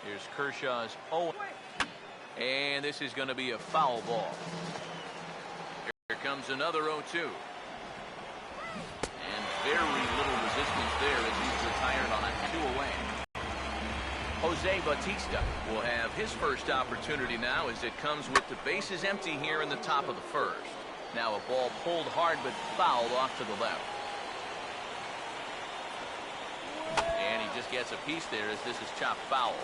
Here's Kershaw's 0. And this is going to be a foul ball. Here comes another 0-2. And very little resistance there as he's retired on a 2 away. Jose Bautista will have his first opportunity now as it comes with the bases empty here in the top of the first. Now a ball pulled hard but fouled off to the left. And he just gets a piece there as this is chopped foul.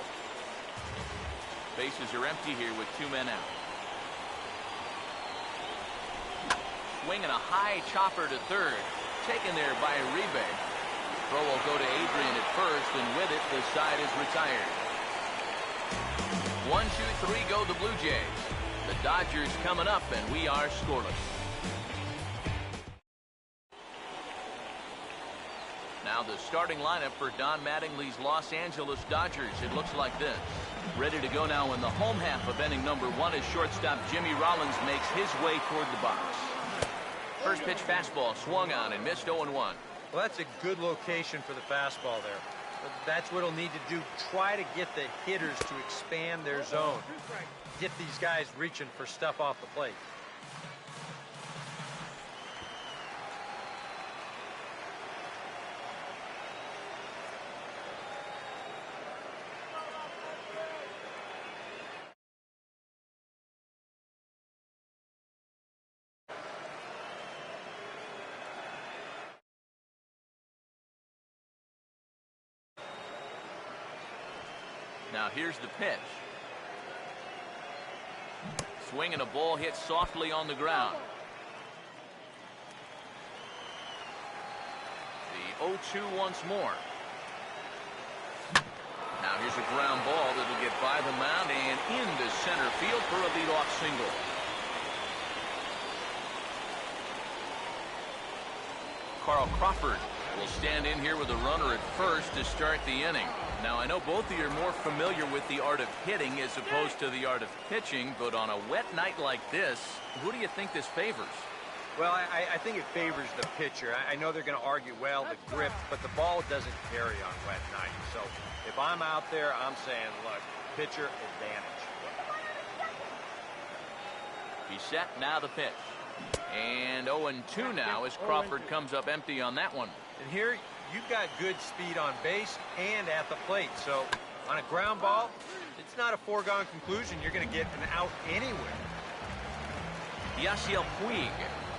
Bases are empty here with 2 men out. Swinging a high chopper to third. Taken there by Uribe. Throw will go to Adrian at first, and with it, the side is retired. 1, 2, 3 go the Blue Jays. The Dodgers coming up, and we are scoreless. Now the starting lineup for Don Mattingly's Los Angeles Dodgers. It looks like this. Ready to go now in the home half of inning number 1 as shortstop Jimmy Rollins makes his way toward the box. First pitch fastball swung on and missed 0-1. Well, that's a good location for the fastball there. That's what he'll need to do. Try to get the hitters to expand their zone. Get these guys reaching for stuff off the plate. Now here's the pitch. Swing and a ball hit softly on the ground. The 0-2 once more. Now here's a ground ball that'll get by the mound and into center field for a leadoff single. Carl Crawford will stand in here with a runner at first to start the inning. Now, I know both of you are more familiar with the art of hitting as opposed to the art of pitching, but on a wet night like this, who do you think this favors? Well, I think it favors the pitcher. I know they're going to argue, well, the grip, but the ball doesn't carry on wet nights. So if I'm out there, I'm saying, look, pitcher advantage. He's set, now the pitch. And 0-2 now as Crawford comes up empty on that one. And here, you've got good speed on base and at the plate. So on a ground ball, it's not a foregone conclusion you're going to get an out anywhere. Yasiel Puig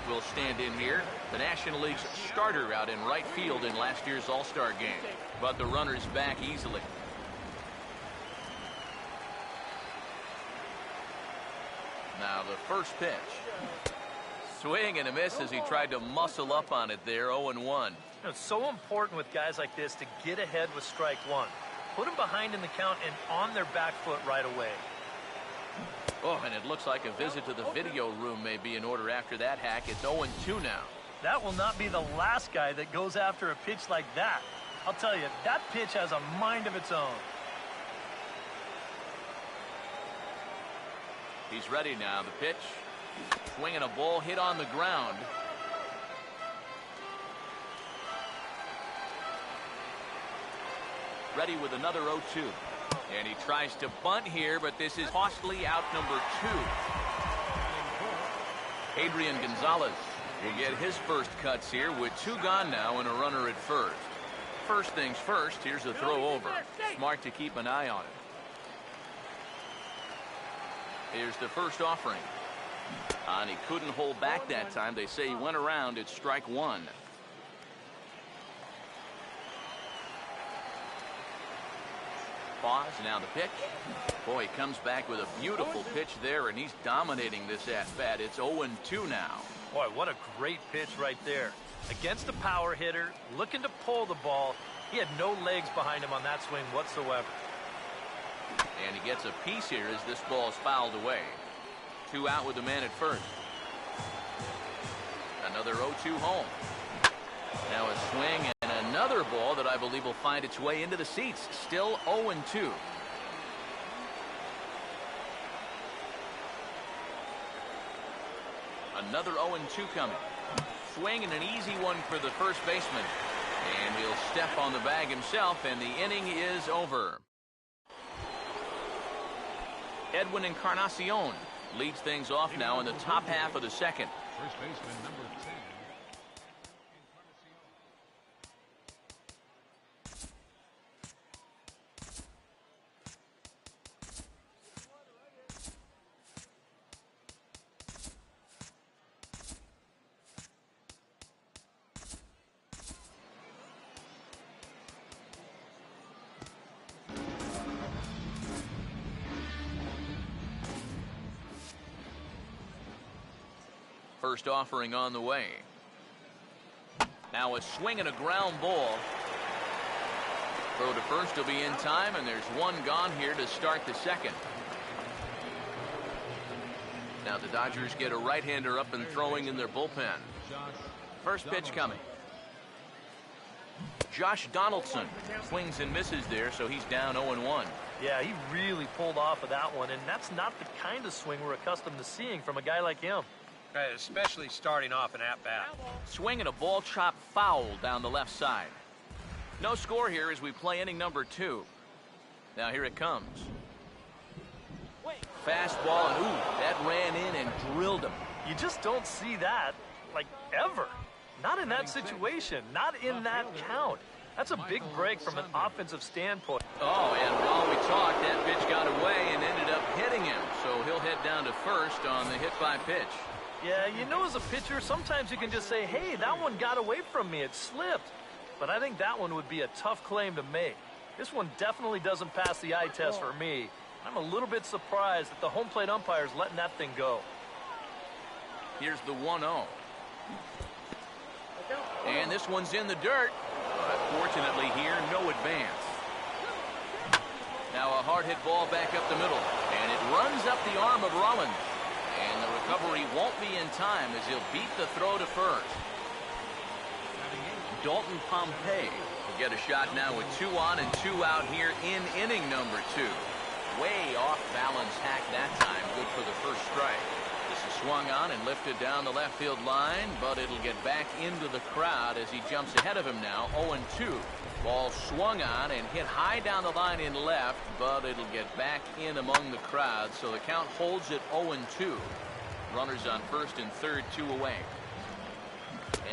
will stand in here. The National League's starter out in right field in last year's All-Star game. But the runner's back easily. Now the first pitch. Swing and a miss as he tried to muscle up on it there. 0-1. It's so important with guys like this to get ahead with strike one. Put them behind in the count and on their back foot right away. Oh, and it looks like a visit to the video room may be in order after that hack. It's 0-2 now. That will not be the last guy that goes after a pitch like that. I'll tell you, that pitch has a mind of its own. He's ready now. The pitch. Swinging a ball hit on the ground. Ready with another 0-2. And he tries to bunt here, but this is costly out number 2. Adrian Gonzalez will get his first cuts here with 2 gone now and a runner at first. First things first, here's a throw over. Smart to keep an eye on it. Here's the first offering. And he couldn't hold back that time. They say he went around. It's strike 1. Pause, now the pitch. Boy, he comes back with a beautiful pitch there, and he's dominating this at-bat. It's 0-2 now. Boy, what a great pitch right there. Against a power hitter, looking to pull the ball. He had no legs behind him on that swing whatsoever. And he gets a piece here as this ball is fouled away. 2 out with the man at first. Another 0-2 home. Now a swing and another ball that I believe will find its way into the seats. Still 0-2. Another 0-2 coming. Swing and an easy one for the first baseman. And he'll step on the bag himself, and the inning is over. Edwin Encarnacion leads things off now in the top half of the second. First baseman number 10. First offering on the way. Now a swing and a ground ball. Throw to first will be in time, and there's one gone here to start the second. Now the Dodgers get a right-hander up and throwing in their bullpen. First pitch coming. Josh Donaldson swings and misses there, so he's down 0-1. Yeah, he really pulled off of that one, and that's not the kind of swing we're accustomed to seeing from a guy like him. Especially starting off an at-bat. Swing and a ball chopped foul down the left side. No score here as we play inning number 2. Now here it comes. Fastball, and ooh, that ran in and drilled him. You just don't see that, like, ever. Not in that situation, not in that count. That's a big break from an offensive standpoint. Oh, and while we talked, that pitch got away and ended up hitting him. So he'll head down to first on the hit-by pitch. Yeah, you know, as a pitcher, sometimes you can just say, hey, that one got away from me. It slipped. But I think that one would be a tough claim to make. This one definitely doesn't pass the eye test for me. I'm a little bit surprised that the home plate umpire's letting that thing go. Here's the 1-0. And this one's in the dirt. But fortunately here, no advance. Now a hard hit ball back up the middle. And it runs up the arm of Rollins. And the recovery won't be in time as he'll beat the throw to first. Dalton Pompey will get a shot now with 2 on and 2 out here in inning number 2. Way off balance hack that time. Good for the first strike. This is swung on and lifted down the left field line, but it'll get back into the crowd as he jumps ahead of him now. 0-2. Ball swung on and hit high down the line in left, but it'll get back in among the crowd, so the count holds at 0-2. Runners on first and third, 2 away.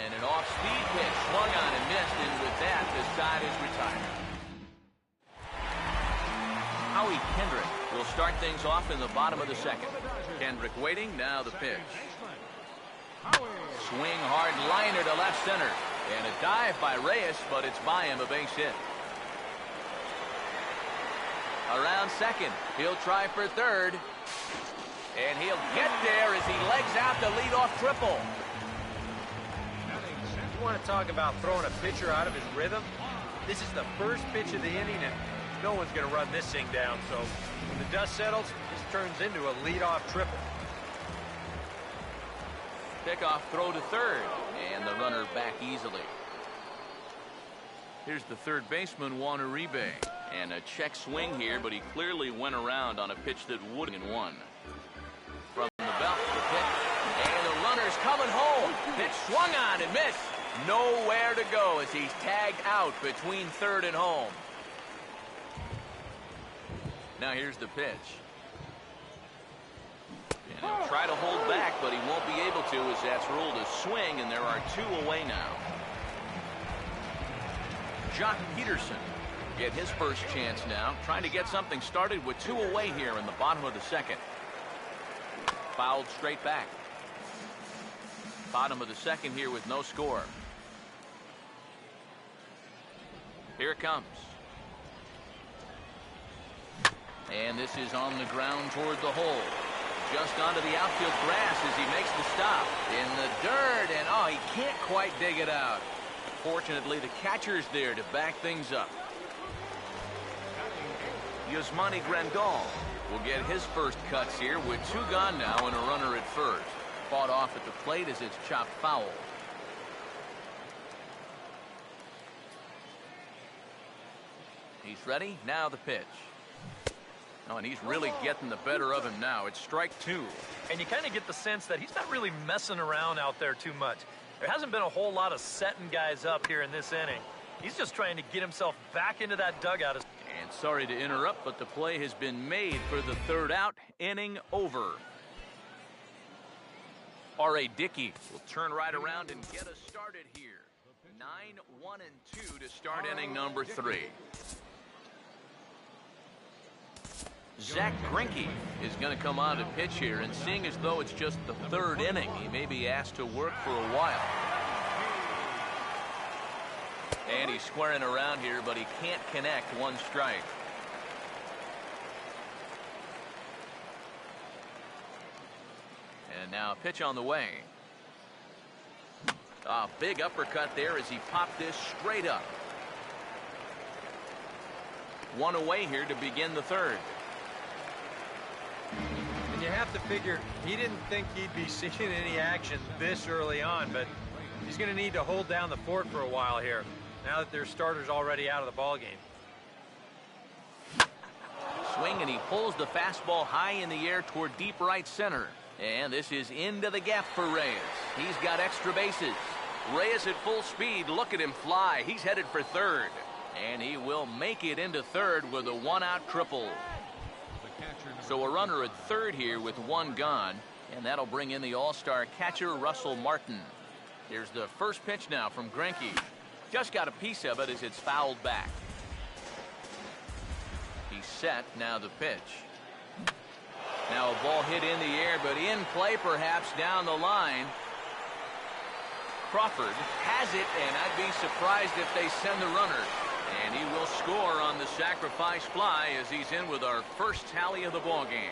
And an off-speed pitch swung on and missed, and with that, the side is retired. Howie Kendrick will start things off in the bottom of the second. Kendrick waiting, now the pitch. Swing hard liner to left center. And a dive by Reyes, but it's by him, a base hit. Around second, he'll try for third. And he'll get there as he legs out the leadoff triple. You want to talk about throwing a pitcher out of his rhythm? This is the first pitch of the inning, and no one's going to run this thing down. So when the dust settles, this turns into a leadoff triple. Pickoff throw to third, and the runner back easily. Here's the third baseman, Juan Uribe. And a check swing here, but he clearly went around on a pitch that wouldn't have won. From the belt, the pitch, and the runner's coming home. Pitch swung on and missed. Nowhere to go as he's tagged out between third and home. Now here's the pitch. And he'll try to hold back, but he won't be able to as that's ruled a swing, and there are 2 away now. Jock Peterson get his first chance now, trying to get something started with 2 away here in the bottom of the second. Fouled straight back. Bottom of the second here with no score. Here it comes. And this is on the ground toward the hole. Just onto the outfield grass as he makes the stop. In the dirt, and oh, he can't quite dig it out. Fortunately, the catcher's there to back things up. Yasmani Grandal will get his first cuts here with 2 gone now and a runner at first. Fought off at the plate as it's chopped foul. He's ready. Now the pitch. Oh, and he's really getting the better of him now. It's strike 2. And you kind of get the sense that he's not really messing around out there too much. There hasn't been a whole lot of setting guys up here in this inning. He's just trying to get himself back into that dugout. And sorry to interrupt, but the play has been made for the third out. Inning over. R.A. Dickey will turn right around and get us started here. 9-1-2 to start inning number 3. Zach Greinke is going to come out and pitch here, and seeing as though it's just the third inning, he may be asked to work for a while. And he's squaring around here, but he can't connect. One strike. And now a pitch on the way. A big uppercut there as he popped this straight up. One away here to begin the third. And you have to figure he didn't think he'd be seeing any action this early on, but he's going to need to hold down the fort for a while here, now that their starter's already out of the ballgame. Swing, and he pulls the fastball high in the air toward deep right center. And this is into the gap for Reyes. He's got extra bases. Reyes at full speed. Look at him fly. He's headed for third. And he will make it into third with a one-out triple. So a runner at third here with one gone. And that'll bring in the all-star catcher, Russell Martin. Here's the first pitch now from Greinke. Just got a piece of it as it's fouled back. He's set. Now the pitch. Now a ball hit in the air, but in play perhaps down the line. Crawford has it, and I'd be surprised if they send the runner. And he will score on the sacrifice fly as he's in with our first tally of the ballgame.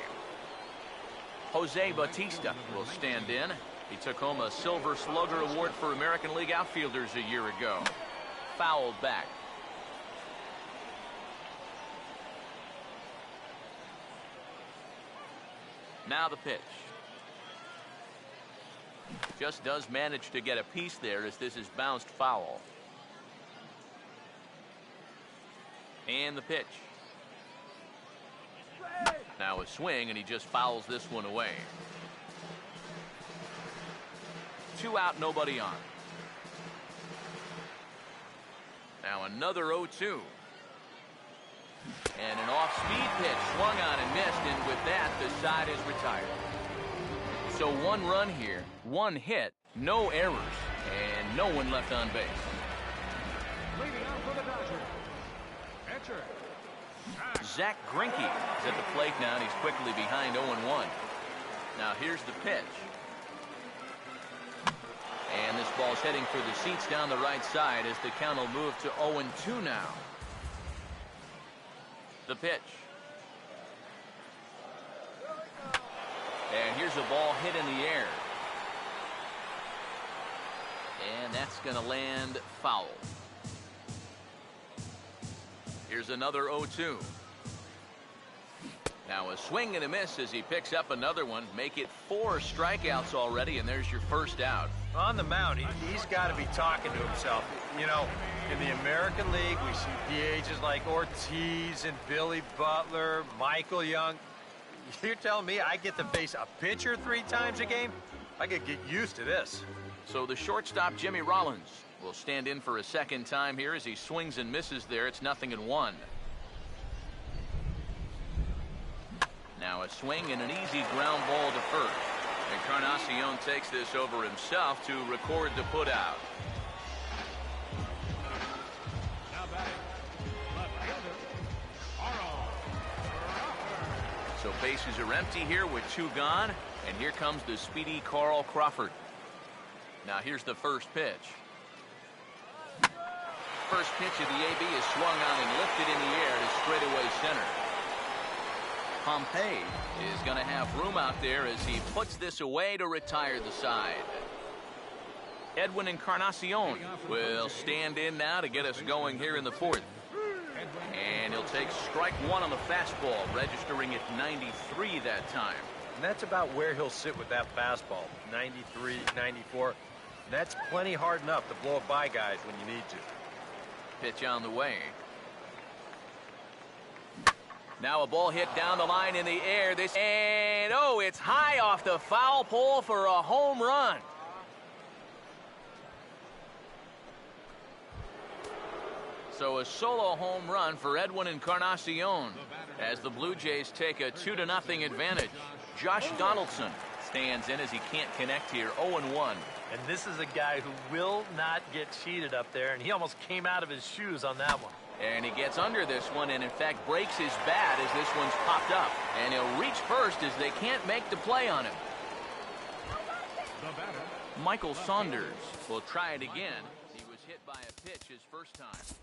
Jose Bautista will stand in. He took home a Silver Slugger Award for American League outfielders a year ago. Fouled back. Now the pitch. Just does manage to get a piece there as this is bounced foul. And the pitch. Now a swing, and he just fouls this one away. 2 out, nobody on. Now another 0-2. And an off-speed pitch swung on and missed, and with that, the side is retired. So 1 run here, 1 hit, no errors, and no one left on base. Leading out for the Dodgers, pitcher Zach Greinke is at the plate now, and he's quickly behind 0-1. Now here's the pitch. And this ball's heading for the seats down the right side as the count will move to 0-2 now. The pitch. And here's a ball hit in the air. And that's going to land foul. Here's another 0-2. Now a swing and a miss as he picks up another one. Make it 4 strikeouts already, and there's your first out. On the mound, he's got to be talking to himself. You know, in the American League, we see DHs like Ortiz and Billy Butler, Michael Young. You're telling me I get to face a pitcher 3 times a game? I could get used to this. So the shortstop, Jimmy Rollins, will stand in for a second time here as he swings and misses there. It's 0-1. Now a swing and an easy ground ball to first. Encarnacion takes this over himself to record the putout. now batting left fielder Carl Crawford. So bases are empty here with 2 gone, and here comes the speedy Carl Crawford. Now here's the first pitch. First pitch of the AB is swung on and lifted in the air to straightaway center. Pompey is going to have room out there as he puts this away to retire the side. Edwin Encarnacion will stand in now to get us going here in the 4th. And he'll take strike 1 on the fastball, registering at 93 that time. And that's about where he'll sit with that fastball, 93, 94. That's plenty hard enough to blow it by guys when you need to. Pitch on the way. Now a ball hit down the line in the air. And oh, it's high off the foul pole for a home run. So a solo home run for Edwin Encarnacion as the Blue Jays take a 2-0 advantage. Josh Donaldson stands in as he can't connect here, 0-1. And this is a guy who will not get cheated up there, and he almost came out of his shoes on that one. And he gets under this one and, in fact, breaks his bat as this one's popped up. And he'll reach first as they can't make the play on him. Michael Saunders will try it again. He was hit by a pitch his first time.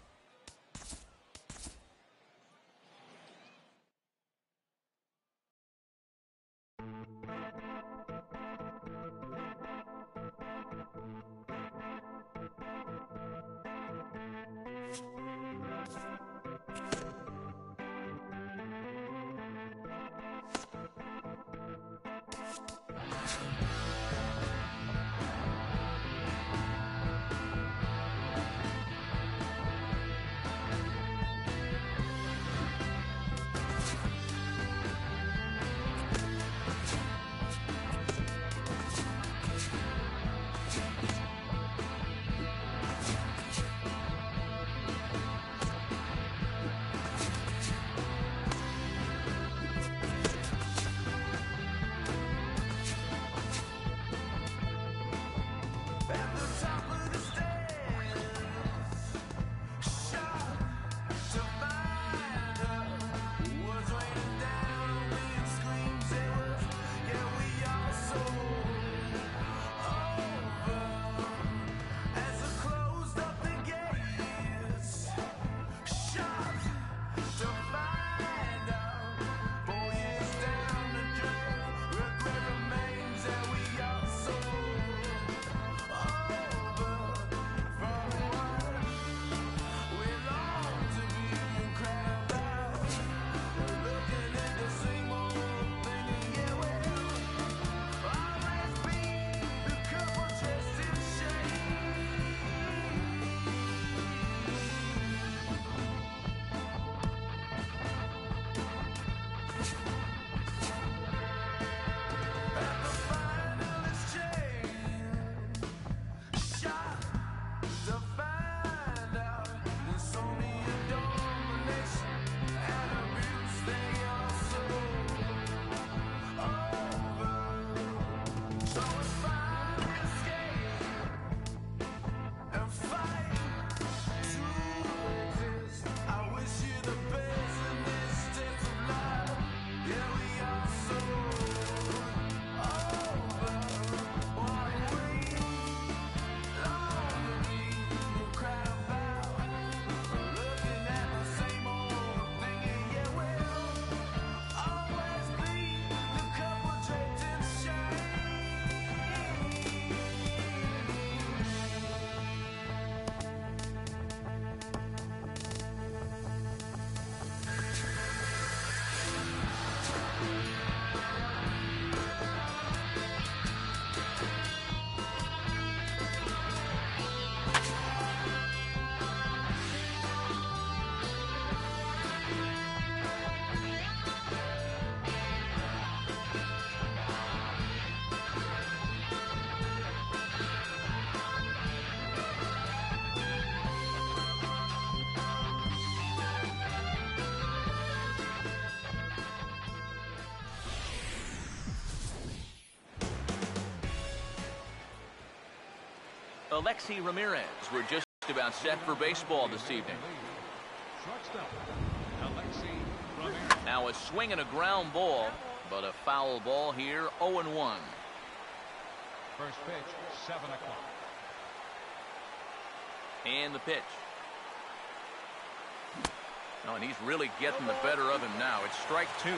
Alexi Ramirez. We're just about set for baseball this evening. Now a swing and a ground ball, but a foul ball here, 0-1. First pitch, 7 o'clock. And the pitch. Oh, and he's really getting the better of him now. It's strike 2.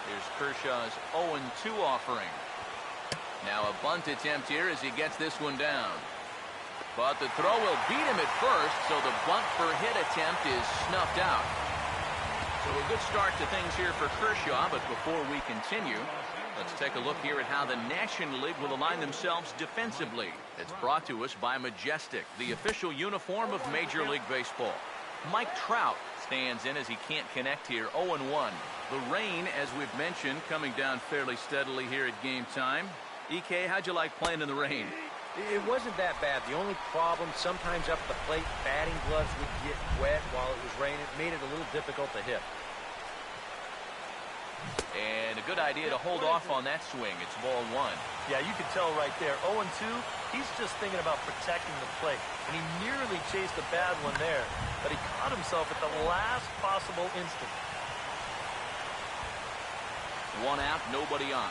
Here's Kershaw's 0-2 offering. Now a bunt attempt here as he gets this one down. But the throw will beat him at first, so the bunt for hit attempt is snuffed out. So a good start to things here for Kershaw, but before we continue, let's take a look here at how the National League will align themselves defensively. It's brought to us by Majestic, the official uniform of Major League Baseball. Mike Trout stands in as he can't connect here, 0-1. The rain, as we've mentioned, coming down fairly steadily here at game time. EK, how'd you like playing in the rain? It wasn't that bad. The only problem, sometimes up at the plate, batting gloves would get wet while it was raining. It made it a little difficult to hit. And a good idea to hold off on that swing. It's ball one. Yeah, you can tell right there. 0-2, he's just thinking about protecting the plate. And he nearly chased a bad one there, but he caught himself at the last possible instant. One out, nobody on.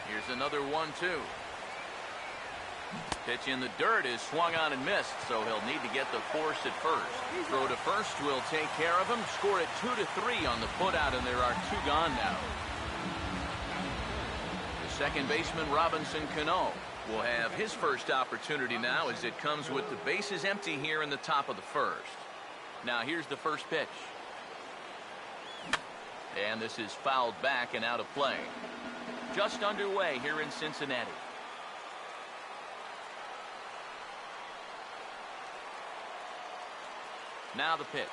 Here's another 1-2. Pitch in the dirt is swung on and missed, so he'll need to get the force at first. Throw to first will take care of him. Score it 2-3 on the putout, and there are two gone now. The second baseman, Robinson Cano, will have his first opportunity now as it comes with the bases empty here in the top of the first. Now here's the first pitch. And this is fouled back and out of play. Just underway here in Cincinnati. Now the pitch.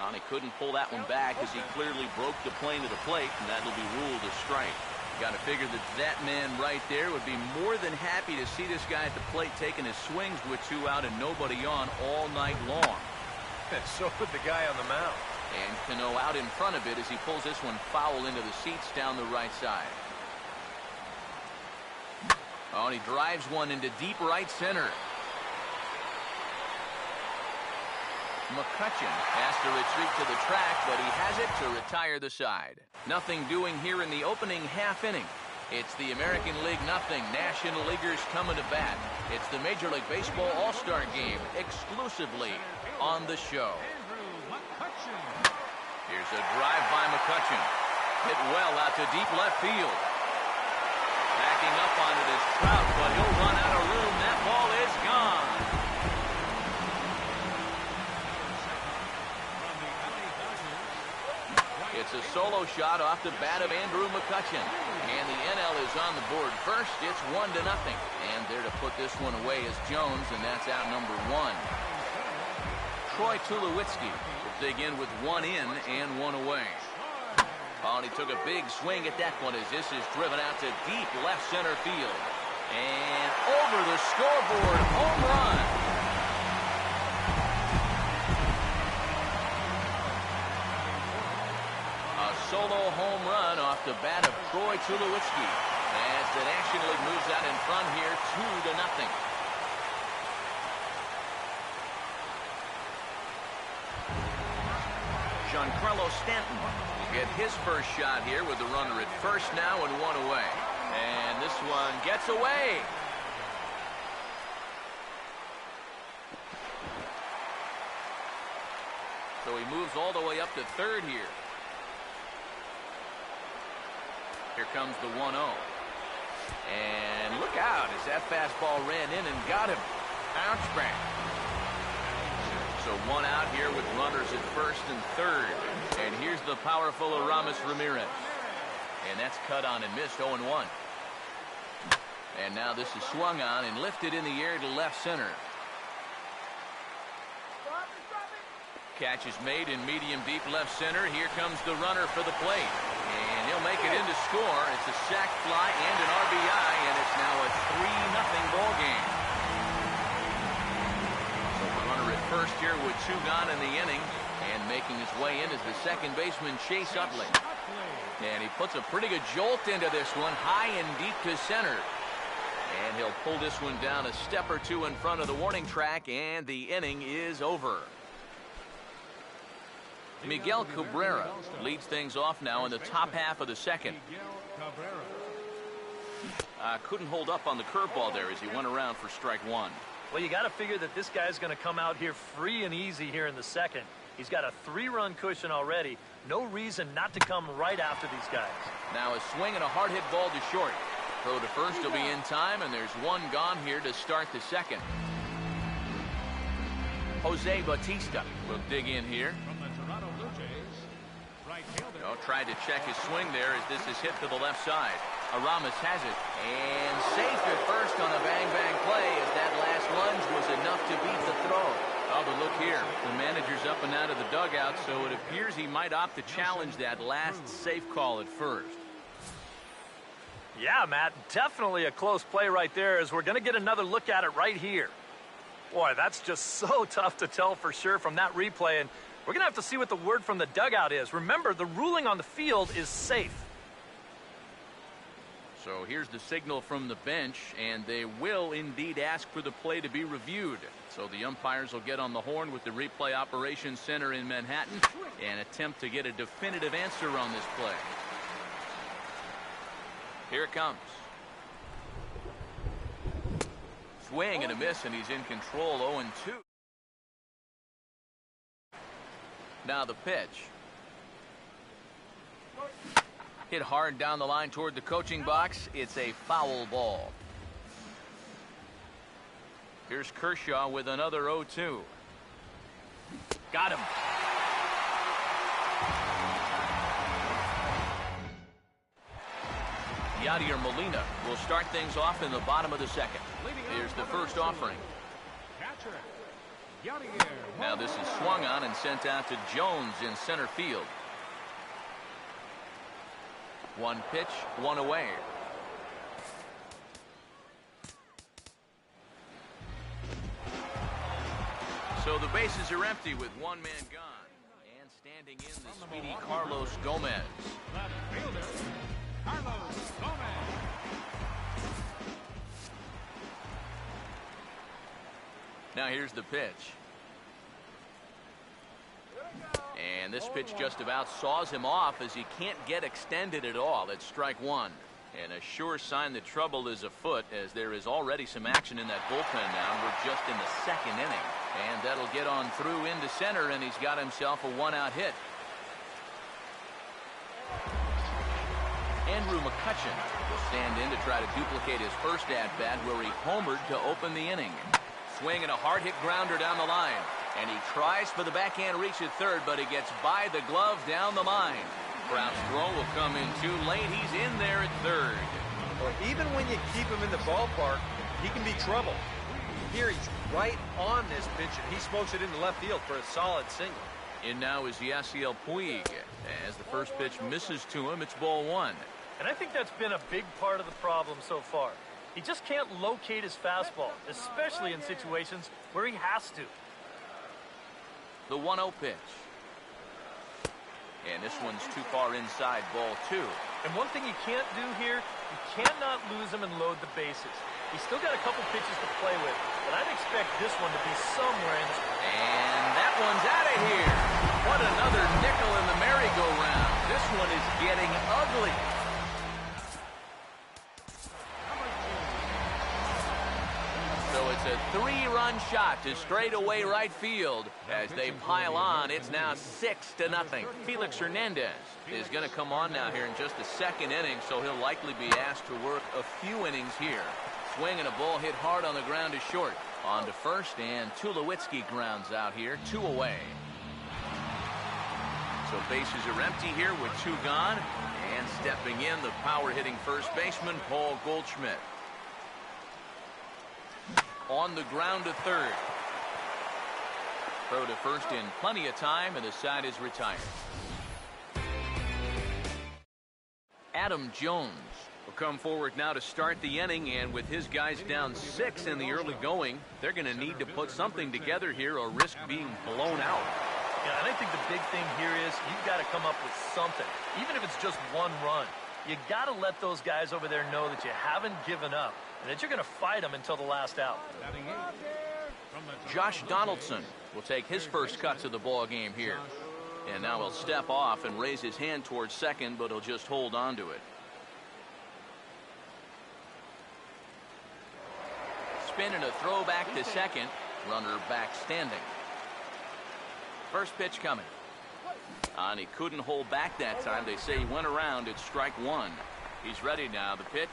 And he couldn't pull that one back as he clearly broke the plane of the plate, and that'll be ruled a strike. Got to figure that that man right there would be more than happy to see this guy at the plate taking his swings with two out and nobody on all night long. And so would the guy on the mound. And Cano out in front of it as he pulls this one foul into the seats down the right side. Oh, and he drives one into deep right center. McCutchen has to retreat to the track, but he has it to retire the side. Nothing doing here in the opening half inning. It's the American League nothing. National Leaguers coming to bat. It's the Major League Baseball All-Star Game exclusively on the show. Here's a drive by McCutchen. Hit well out to deep left field. Backing up on it is Trout, but he'll run out of room. That ball is gone. It's a solo shot off the bat of Andrew McCutchen. And the NL is on the board first. It's 1-0. And there to put this one away is Jones, and that's out number one. Troy Tulowitzki will dig in with one in and one away. Oh, and he took a big swing at that one as this is driven out to deep left center field. And over the scoreboard, home run. A solo home run off the bat of Troy Tulowitzki as the National League moves out in front here 2-0. Giancarlo Stanton will get his first shot here with the runner at first now and one away. And this one gets away. So he moves all the way up to third here. Here comes the 1-0. And look out as that fastball ran in and got him. Bounce back. So one out here with runners at first and third. And here's the powerful Aramis Ramirez. And that's cut on and missed 0-1. And now this is swung on and lifted in the air to left center. Catch is made in medium deep left center. Here comes the runner for the plate. And he'll make it in to score. It's a sac fly and an RBI, and it's now a 3-0 ball game. So the runner at first here with two gone in the inning, and making his way in is the second baseman Chase Utley. And he puts a pretty good jolt into this one, high and deep to center. And he'll pull this one down a step or two in front of the warning track, and the inning is over. Miguel Cabrera leads things off now in the top half of the second. Couldn't hold up on the curveball there as he went around for strike one. Well, you got to figure that this guy's going to come out here free and easy here in the second. He's got a 3-run cushion already. No reason not to come right after these guys. Now a swing and a hard hit ball to short. Throw to first will be in time, and there's one gone here to start the second. Jose Bautista will dig in here. Tried to check his swing there as this is hit to the left side. Aramis has it. And safe at first on a bang-bang play as that last lunge was enough to beat the throw. Oh, but look here. The manager's up and out of the dugout, so it appears he might opt to challenge that last safe call at first. Yeah, Matt, definitely a close play right there, as we're going to get another look at it right here. Boy, that's just so tough to tell for sure from that replay, and we're going to have to see what the word from the dugout is. Remember, the ruling on the field is safe. So here's the signal from the bench, and they will indeed ask for the play to be reviewed. So the umpires will get on the horn with the replay operations center in Manhattan and attempt to get a definitive answer on this play. Here it comes. Swing and a miss, and he's in control. 0-2. Now the pitch. Hit hard down the line toward the coaching box. It's a foul ball. Here's Kershaw with another 0-2. Got him. Yadier Molina will start things off in the bottom of the second. Here's the first offering. Now this is swung on and sent out to Jones in center field. One pitch, one away. So the bases are empty with one man gone. And standing in the speedy Carlos Gomez. Left fielder, Carlos Gomez. Now here's the pitch. And this pitch just about saws him off as he can't get extended at all. It's strike one. And a sure sign that trouble is afoot, as there is already some action in that bullpen now. We're just in the second inning. And that'll get on through into center, and he's got himself a one-out hit. Andrew McCutchen will stand in to try to duplicate his first at-bat where he homered to open the inning. Swing and a hard-hit grounder down the line. And he tries for the backhand reach at third, but he gets by the glove down the line. Kraft's throw will come in too late. He's in there at third. Well, even when you keep him in the ballpark, he can be trouble. Here he's right on this pitch, and he smokes it into left field for a solid single. In now is Yasiel Puig. As the first pitch misses to him, it's ball one. And I think that's been a big part of the problem so far. He just can't locate his fastball, especially in situations where he has to. The 1-0 pitch. And this one's too far inside, ball two. And one thing you can't do here, you cannot lose him and load the bases. He's still got a couple pitches to play with, but I'd expect this one to be somewhere in this. And that one's out of here. What another nickel in the merry-go-round. This one is getting ugly. So it's a three-run shot to straightaway right field. As they pile on, it's now 6-0. Felix Hernandez is going to come on now here in just the second inning, so he'll likely be asked to work a few innings here. Swing and a ball hit hard on the ground to short. On to first, and Tulowitzki grounds out here, 2 away. So bases are empty here with 2 gone. And stepping in, the power-hitting first baseman, Paul Goldschmidt. On the ground to third. Throw to first in plenty of time, and the side is retired. Adam Jones will come forward now to start the inning, and with his guys down 6 in the early going, they're going to need to put something together here or risk being blown out. Yeah, and I think the big thing here is you've got to come up with something, even if it's just 1 run. You got to let those guys over there know that you haven't given up and that you're going to fight them until the last out. Josh Donaldson will take his first cut to the ball game here. And now he'll step off and raise his hand towards second, but he'll just hold on to it. Spin and a throw back to second. Runner back standing. First pitch coming. And he couldn't hold back that time. They say he went around. It's strike one. He's ready now. The pitch.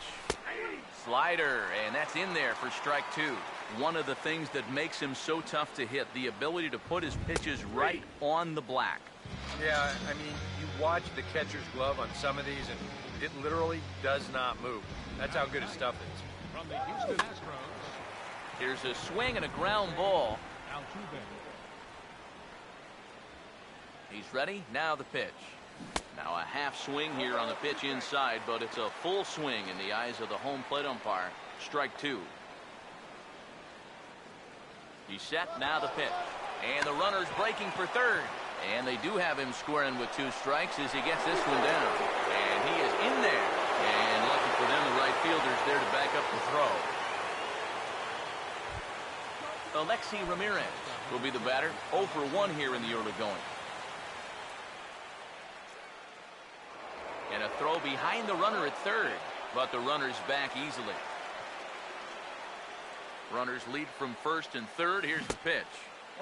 Slider, and that's in there for strike 2. One of the things that makes him so tough to hit, the ability to put his pitches right on the black. Yeah, I mean, you watch the catcher's glove on some of these, and it literally does not move. That's how good his stuff is. From the Houston Astros, Here's a swing and a ground ball. Altuve. He's ready. Now the pitch. Now a half swing here on the pitch inside, but it's a full swing in the eyes of the home plate umpire. Strike two. He's set. Now the pitch. And the runner's breaking for third. And they do have him squaring with 2 strikes as he gets this one down. And he is in there. And lucky for them, the right fielder's there to back up the throw. Alexi Ramirez will be the batter. 0 for 1 here in the early going. And a throw behind the runner at third. But the runner's back easily. Runners lead from first and third. Here's the pitch.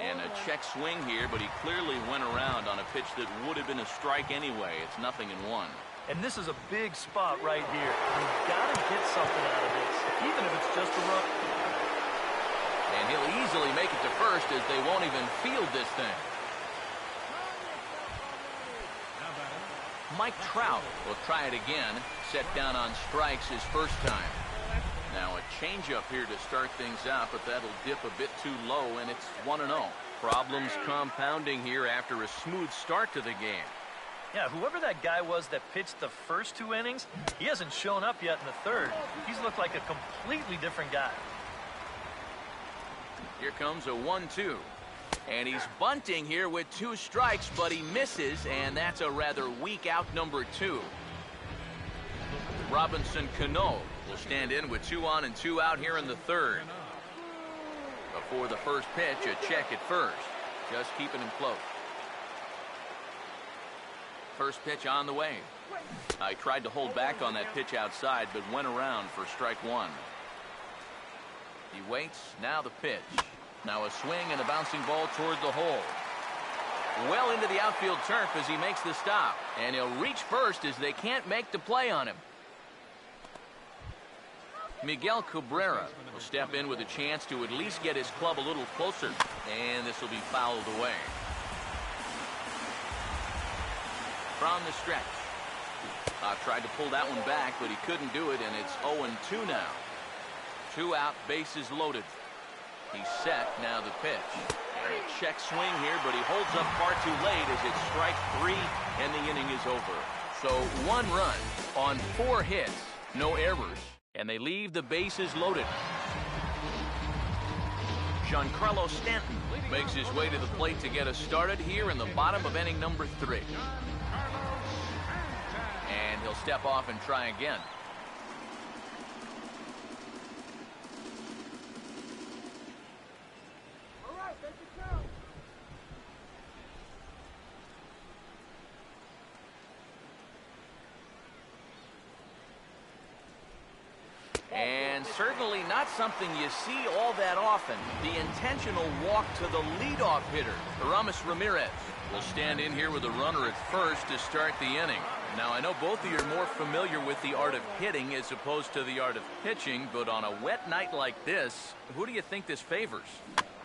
And a check swing here, but he clearly went around on a pitch that would have been a strike anyway. It's 0-1. And this is a big spot right here. You've got to get something out of this, even if it's just a run. And he'll easily make it to first as they won't even field this thing. Mike Trout will try it again. Set down on strikes his first time. Now a changeup here to start things out, but that'll dip a bit too low, and it's 1-0. Problems compounding here after a smooth start to the game. Yeah, whoever that guy was that pitched the first 2 innings, he hasn't shown up yet in the third. He's looked like a completely different guy. Here comes a 1-2. And he's bunting here with 2 strikes, but he misses, and that's a rather weak out number 2. Robinson Cano will stand in with 2 on and 2 out here in the third. Before the first pitch, a check at first. Just keeping him close. First pitch on the way. I tried to hold back on that pitch outside, but went around for strike 1. He waits. Now the pitch. Now a swing and a bouncing ball toward the hole. Well into the outfield turf as he makes the stop. And he'll reach first as they can't make the play on him. Miguel Cabrera will step in with a chance to at least get his club a little closer. And this will be fouled away. From the stretch. Tried to pull that one back, but he couldn't do it, and it's 0-2 now. 2 out, bases loaded. He's set. Now the pitch. And a check swing here, but he holds up far too late as it's strike 3, and the inning is over. So 1 run on 4 hits, no errors. And they leave the bases loaded. Giancarlo Stanton makes his way to the plate to get us started here in the bottom of inning number 3. And he'll step off and try again. And certainly not something you see all that often. The intentional walk to the leadoff hitter, Aramis Ramirez, will stand in here with a runner at first to start the inning. Now, I know both of you are more familiar with the art of hitting as opposed to the art of pitching, but on a wet night like this, who do you think this favors?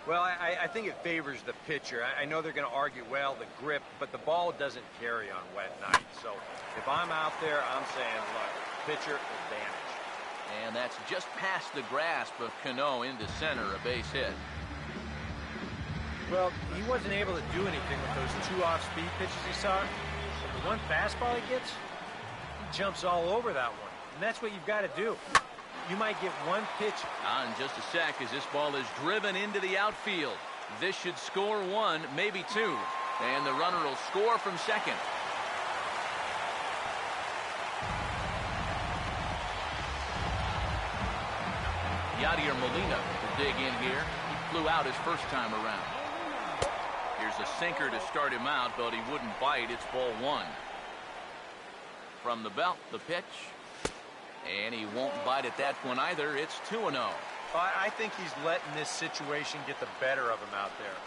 Well, I think it favors the pitcher. I know they're going to argue, well, the grip, but the ball doesn't carry on wet nights. So if I'm out there, I'm saying, look, pitcher advantage. And that's just past the grasp of Cano into center, a base hit. Well, he wasn't able to do anything with those 2 off-speed pitches he saw. But the 1 fastball he gets, he jumps all over that one. And that's what you've got to do. You might get 1 pitch. In just a sec as this ball is driven into the outfield. This should score 1, maybe 2. And the runner will score from second. Yadier Molina will dig in here. He flew out his first time around. Here's a sinker to start him out, but he wouldn't bite. It's ball 1. From the belt, the pitch. And he won't bite at that one either. It's 2-0. I think he's letting this situation get the better of him out there.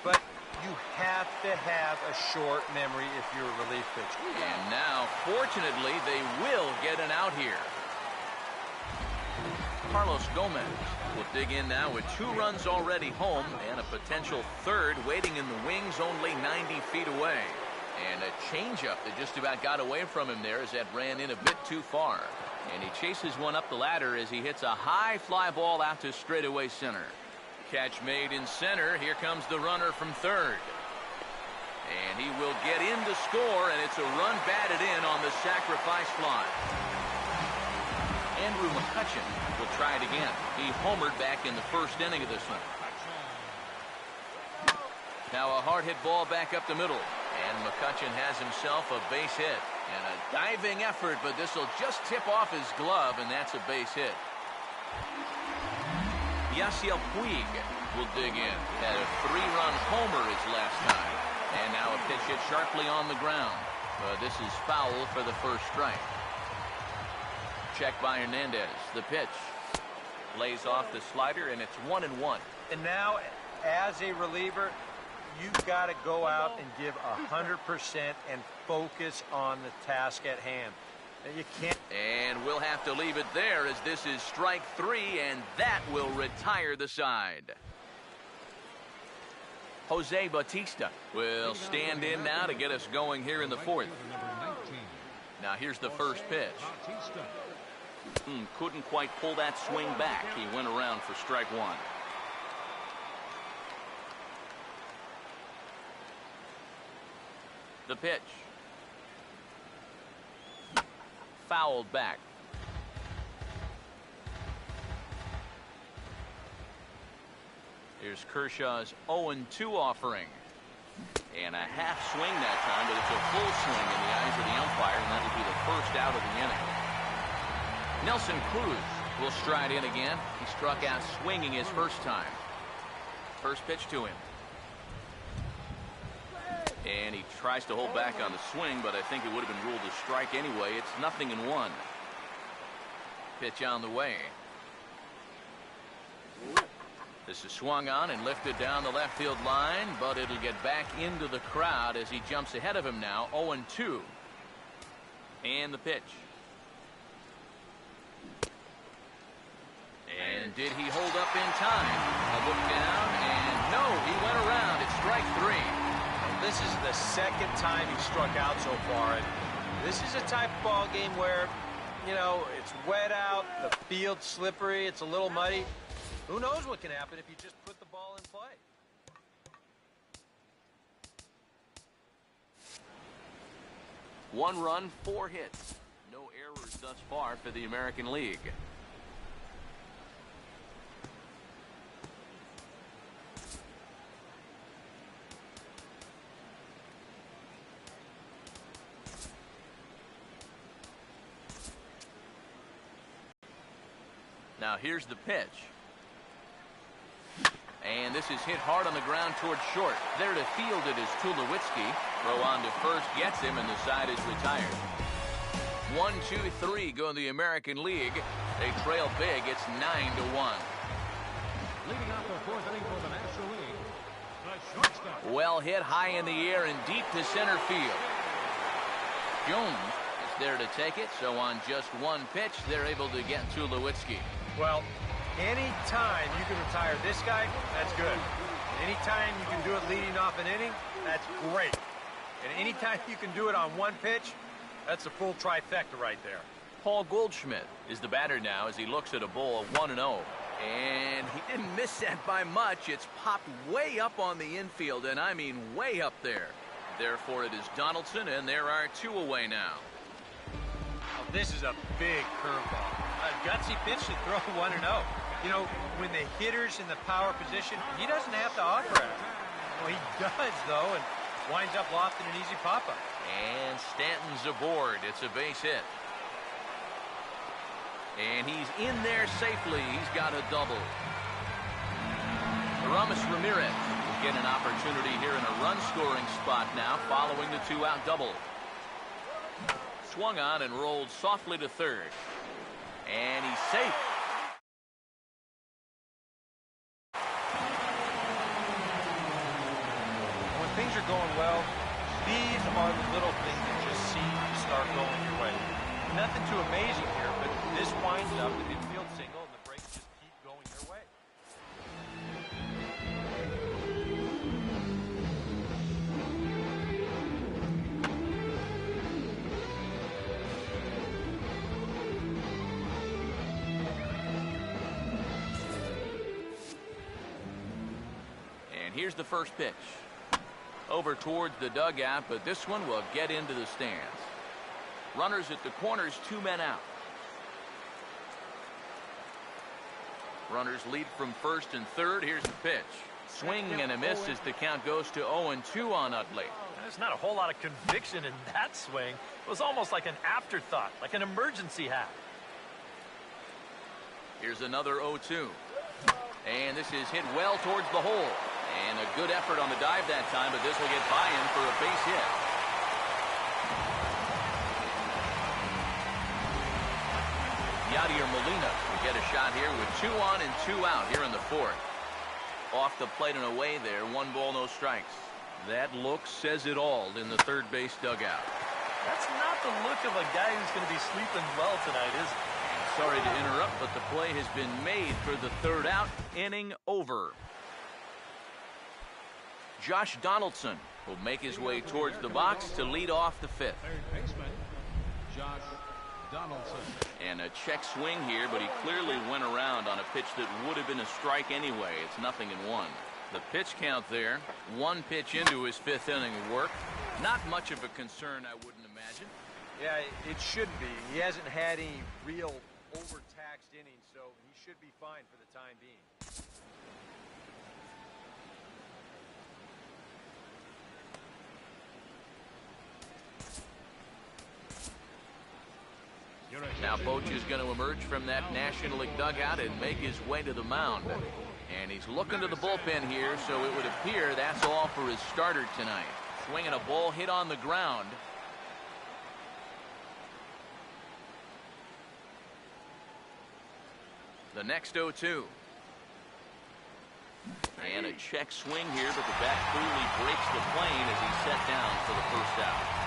But you have to have a short memory if you're a relief pitcher. And now, fortunately, they will get an out here. Carlos Gomez will dig in now with 2 runs already home and a potential 3rd waiting in the wings only 90 feet away. And a changeup that just about got away from him there as that ran in a bit too far. And he chases one up the ladder as he hits a high fly ball out to straightaway center. Catch made in center. Here comes the runner from third. And he will get in to score, and it's a run batted in on the sacrifice fly. Andrew McCutchen will try it again. He homered back in the first inning of this one. Now a hard hit ball back up the middle. And McCutchen has himself a base hit. And a diving effort, but this will just tip off his glove, and that's a base hit. Yasiel Puig will dig in. Had a 3-run homer his last time. And now a pitch hit sharply on the ground. This is foul for the first strike. Check by Hernandez. The pitch. Lays off the slider, and it's 1-1. And now, as a reliever, you've got to go out and give 100% and focus on the task at hand. You can't. And we'll have to leave it there as this is strike 3, and that will retire the side. Jose Bautista will stand in now to get us going here in the fourth. Now here's the first pitch. Couldn't quite pull that swing back. He went around for strike 1. The pitch. Fouled back. Here's Kershaw's 0-2 offering. And a half swing that time, but it's a full swing in the eyes of the umpire, and that'll be the first out of the inning. Nelson Cruz will stride in again. He struck out swinging his first time. First pitch to him. And he tries to hold back on the swing, but I think it would have been ruled a strike anyway. It's 0-1. Pitch on the way. This is swung on and lifted down the left field line, but it'll get back into the crowd as he jumps ahead of him now. 0-2. And the pitch. And did he hold up in time? A look down, and no, he went around. It's strike 3. This is the second time he struck out so far, and this is a type of ball game where, you know, it's wet out, the field's slippery, it's a little muddy. Who knows what can happen if you just put the ball in play? One run, 4 hits. No errors thus far for the American League. Now here's the pitch. And this is hit hard on the ground towards short. There to field it is Tulowitzki. Throw on to first, gets him, and the side is retired. 1, 2, 3 go in the American League. They trail big. It's 9-1. Leading off the fourth inning for the National League, the shortstop. Well hit high in the air and deep to center field. Jones is there to take it, so on just one pitch, they're able to get Tulowitzki. Well, anytime you can retire this guy, that's good. Anytime you can do it leading off an inning, that's great. And anytime you can do it on one pitch, that's a full trifecta right there. Paul Goldschmidt is the batter now as he looks at a ball of 1-0. And he didn't miss that by much. It's popped way up on the infield, and I mean way up there. Therefore, it is Donaldson, and there are 2 away now. Oh, this is a big curveball. A gutsy pitch to throw 1-0. You know, when the hitter's in the power position, he doesn't have to offer it. Well, he does, though, and winds up lofting an easy pop-up. And Stanton's aboard. It's a base hit. And he's in there safely. He's got a double. Aramis Ramirez will get an opportunity here in a run-scoring spot now following the 2-out double. Swung on and rolled softly to third. And he's safe. When things are going well, these are the little things that just seem to start going your way. Nothing too amazing here, but this winds up an infield single, and the breaks just keep going their way. Here's the first pitch. over towards the dugout, but this one will get into the stands. Runners at the corners, 2 men out. Runners lead from first and third. Here's the pitch. Swing and a miss as the count goes to 0-2 on Utley. There's not a whole lot of conviction in that swing. It was almost like an afterthought, like an emergency hack. Here's another 0-2. And this is hit well towards the hole. And a good effort on the dive that time, but this will get by him for a base hit. Yadier Molina will get a shot here with 2 on and 2 out here in the fourth. Off the plate and away there, 1 ball, no strikes. That look says it all in the third base dugout. That's not the look of a guy who's going to be sleeping well tonight, is it? Sorry to interrupt, but the play has been made for the third out. Inning over. Josh Donaldson will make his way towards the box to lead off the fifth. Third baseman, Josh Donaldson. And a check swing here, but he clearly went around on a pitch that would have been a strike anyway. It's 0-1. The pitch count there, 1 pitch into his 5th inning of work. Not much of a concern, I wouldn't imagine. Yeah, it shouldn't be. He hasn't had any real overtaxed innings, so he should be fine for the time being. Now Boch is going to emerge from that National League dugout and make his way to the mound. And he's looking to the bullpen here, so it would appear that's all for his starter tonight. Swinging a ball hit on the ground. The next 0-2. And a check swing here, but the bat clearly breaks the plane as he's set down for the first out.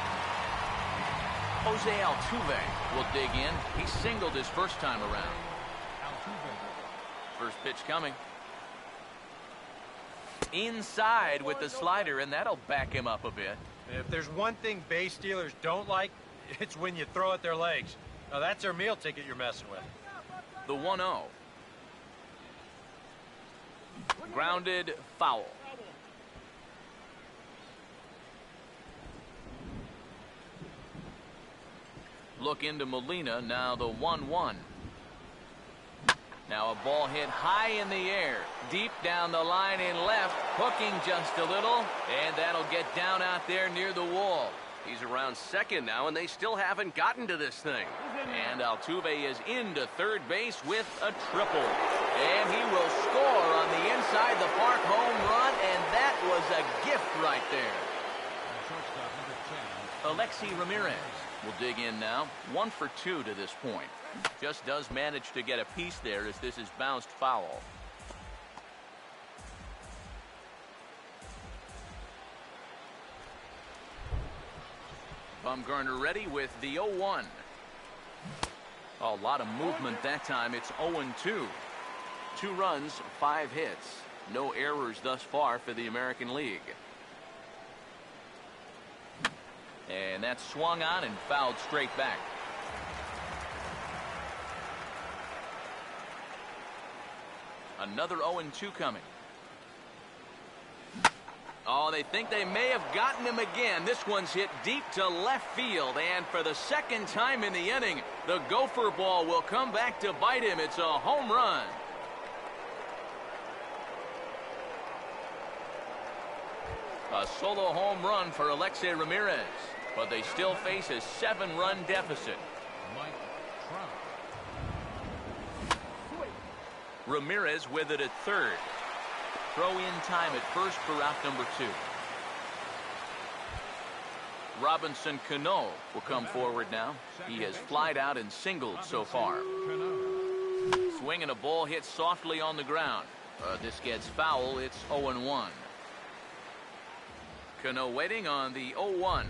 Jose Altuve will dig in. He singled his first time around. First pitch coming. Inside with the slider, and that'll back him up a bit. If there's one thing base stealers don't like, it's when you throw at their legs. Now that's their meal ticket you're messing with. The 1-0. Grounded, foul. Look into Molina, now the 1-1. Now a ball hit high in the air, deep down the line in left, hooking just a little, and that'll get down out there near the wall. He's around second now, and they still haven't gotten to this thing. And Altuve is into third base with a triple. And he will score on the inside the park home run, and that was a gift right there. Alexi Ramirez will dig in now. 1 for 2 to this point. Just does manage to get a piece there as this is bounced foul. Bumgarner ready with the 0-1. A lot of movement that time. It's 0-2. 2 runs, 5 hits. No errors thus far for the American League. And that's swung on and fouled straight back. Another 0-2 coming. Oh, they think they may have gotten him again. This one's hit deep to left field. And for the second time in the inning, the gopher ball will come back to bite him. It's a home run. A solo home run for Alexi Ramirez. But they still face a 7-run deficit. Ramirez with it at third. Throw in time at first for out number 2. Robinson Cano will come forward now. He has flied out and singled so far. Swinging a ball hit softly on the ground. This gets foul. It's 0-1. Cano waiting on the 0-1.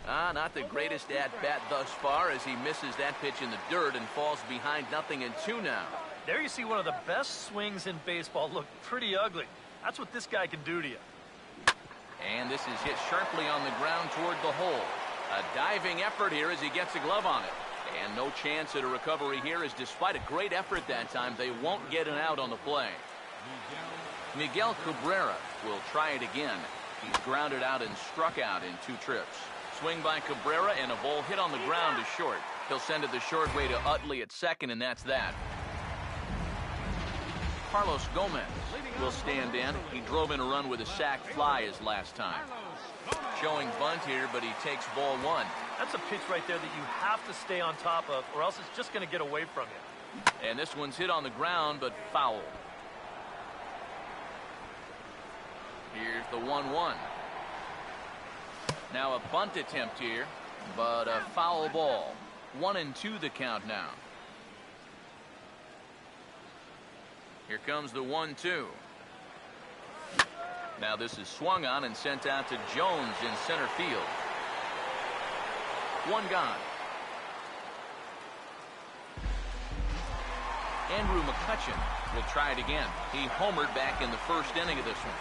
Not the greatest at-bat thus far as he misses that pitch in the dirt and falls behind 0-2 now. There you see one of the best swings in baseball look pretty ugly. That's what this guy can do to you. And this is hit sharply on the ground toward the hole. A diving effort here as he gets a glove on it. And no chance at a recovery here as despite a great effort that time, they won't get an out on the play. Miguel Cabrera will try it again. He's grounded out and struck out in 2 trips. Swing by Cabrera and a ball hit on the ground to short. He'll send it the short way to Utley at second, and that's that. Carlos Gomez will stand in. He drove in a run with a sac fly his last time. Showing bunt here, but he takes ball 1. That's a pitch right there that you have to stay on top of, or else it's just going to get away from you. And this one's hit on the ground, but foul. Here's the 1-1. Now a bunt attempt here, but a foul ball. 1-2 the count now. Here comes the 1-2. Now this is swung on and sent out to Jones in center field. 1 gone. Andrew McCutchen will try it again. He homered back in the first inning of this one.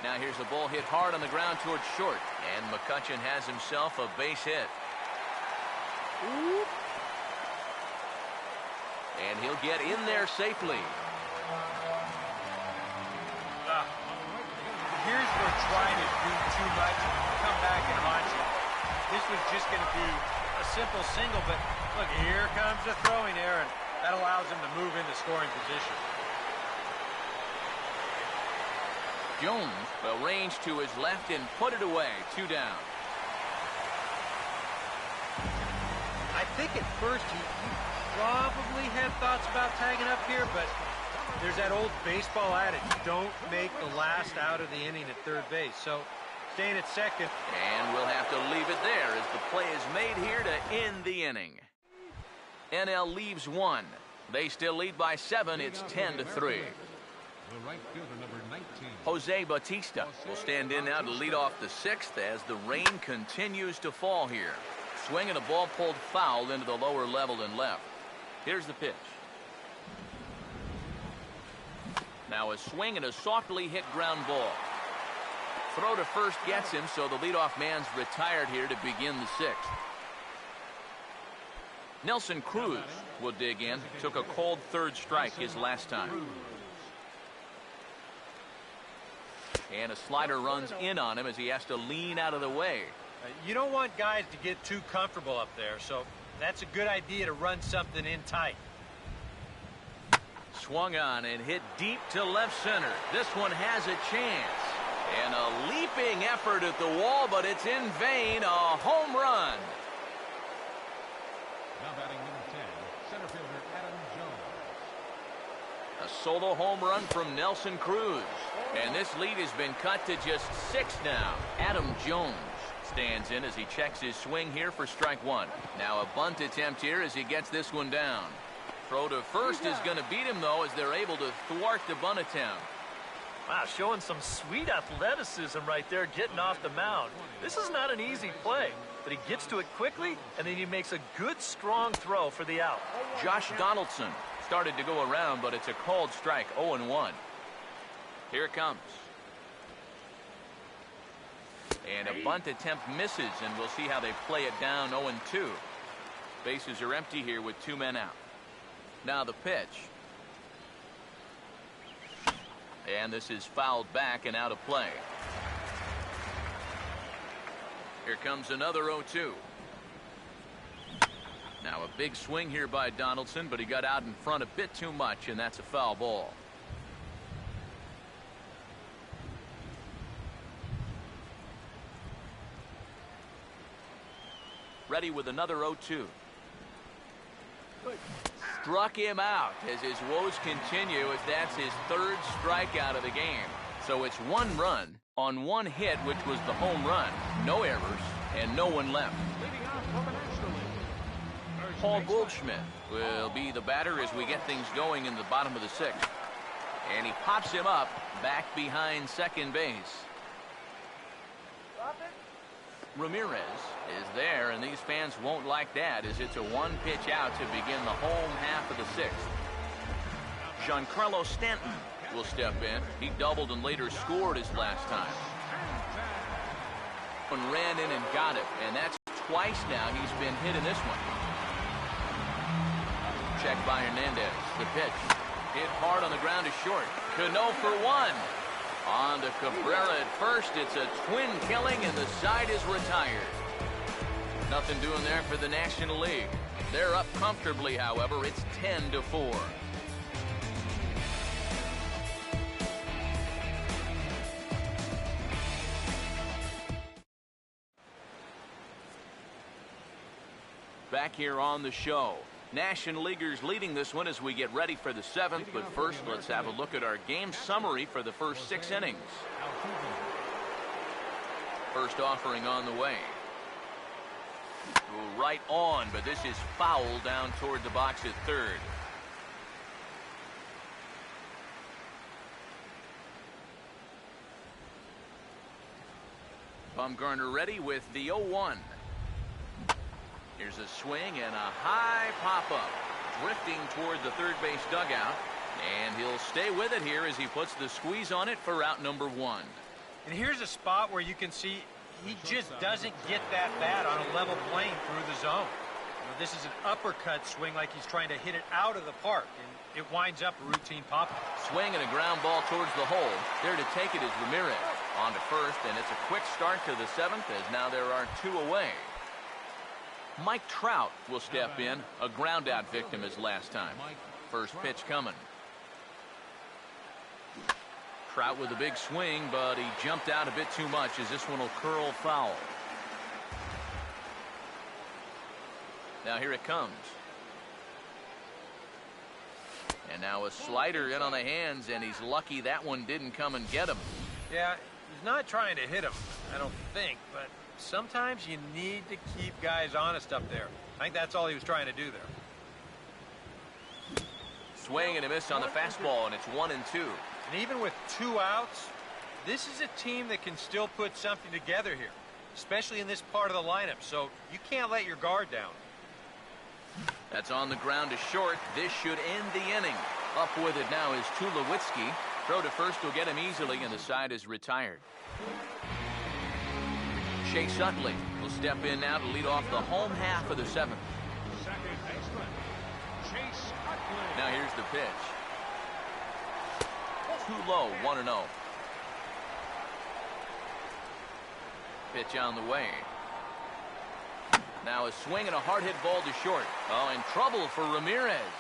Now here's a ball hit hard on the ground towards short, and McCutchen has himself a base hit. And he'll get in there safely. Here's where trying to do too much, come back and haunt you. This was just going to be a simple single, but look, here comes the throwing error, and that allows him to move into scoring position. Jones will range to his left and put it away. 2 down. I think at first he probably had thoughts about tagging up here, but there's that old baseball adage, don't make the last out of the inning at third base. So staying at second. And we'll have to leave it there as the play is made here to end the inning. NL leaves 1. They still lead by 7. It's 10-3. The right fielder, number 19. Jose Bautista will stand in now to lead off the 6th as the rain continues to fall here. Swing and a ball pulled foul into the lower level and left. Here's the pitch. Now a swing and a softly hit ground ball. Throw to first gets him, so the leadoff man's retired here to begin the 6th. Nelson Cruz will dig in. Took a cold 3rd strike his last time. And a slider runs in on him as he has to lean out of the way. You don't want guys to get too comfortable up there, so that's a good idea to run something in tight. Swung on and hit deep to left center. This one has a chance. And a leaping effort at the wall, but it's in vain. A home run. Now batting number 10, center fielder Adam Jones. A solo home run from Nelson Cruz. And this lead has been cut to just 6 now. Adam Jones stands in as he checks his swing here for strike 1. Now a bunt attempt here as he gets this one down. Throw to first is going to beat him, though, as they're able to thwart the bunt attempt. Wow, showing some sweet athleticism right there, getting off the mound. This is not an easy play, but he gets to it quickly, and then he makes a good, strong throw for the out. Josh Donaldson started to go around, but it's a called strike, 0-1. Here it comes. And a bunt attempt misses, and we'll see how they play it down 0-2. Bases are empty here with 2 men out. Now the pitch. And this is fouled back and out of play. Here comes another 0-2. Now a big swing here by Donaldson, but he got out in front a bit too much, and that's a foul ball. Ready with another 0-2. Struck him out as his woes continue, as that's his 3rd strikeout of the game. So it's 1 run on 1 hit, which was the home run. No errors and no one left. Leading off from the National League. Paul Goldschmidt will be the batter as we get things going in the bottom of the 6th. And he pops him up back behind second base. Ramirez is there, and these fans won't like that, as it's a 1-pitch out to begin the home half of the 6th. Giancarlo Stanton will step in. He doubled and later scored his last time. And ran in and got it, and that's twice now he's been hit in this one. Check by Hernandez. The pitch. Hit hard on the ground to short. Cano for one. On to Cabrera at first. It's a twin killing, and the side is retired. Nothing doing there for the National League. They're up comfortably, however. It's 10-4. Back here on the show. National Leaguers leading this one as we get ready for the 7th. But first, let's have a look at our game summary for the first 6 innings. First offering on the way. Right on, but this is foul down toward the box at third. Bumgarner ready with the 0-1. Here's a swing and a high pop-up. Drifting toward the third base dugout. And he'll stay with it here as he puts the squeeze on it for out number 1. And here's a spot where you can see he just doesn't get that bat on a level plane through the zone. This is an uppercut swing like he's trying to hit it out of the park, and it winds up a routine pop-up. Swing and a ground ball towards the hole. There to take it is Ramirez. On to first, and it's a quick start to the 7th as now there are 2 away. Mike Trout will step in, a ground-out victim as last time. First pitch coming. Trout with a big swing, but he jumped out a bit too much as this one will curl foul. Now here it comes. And now a slider in on the hands, and he's lucky that one didn't come and get him. Yeah, he's not trying to hit him, I don't think, but sometimes you need to keep guys honest up there. I think that's all he was trying to do there. Swing and a miss on the fastball, and it's 1-2. And even with 2 outs, this is a team that can still put something together here, especially in this part of the lineup, so you can't let your guard down. That's on the ground to short. This should end the inning. Up with it now is Tulowitzki. Throw to first will get him easily, and the side is retired. Chase Utley will step in now to lead off the home half of the 7th. Second baseman, Chase Utley. Now here's the pitch. Too low, 1-0. Pitch on the way. Now a swing and a hard hit ball to short. Oh, in trouble for Ramirez.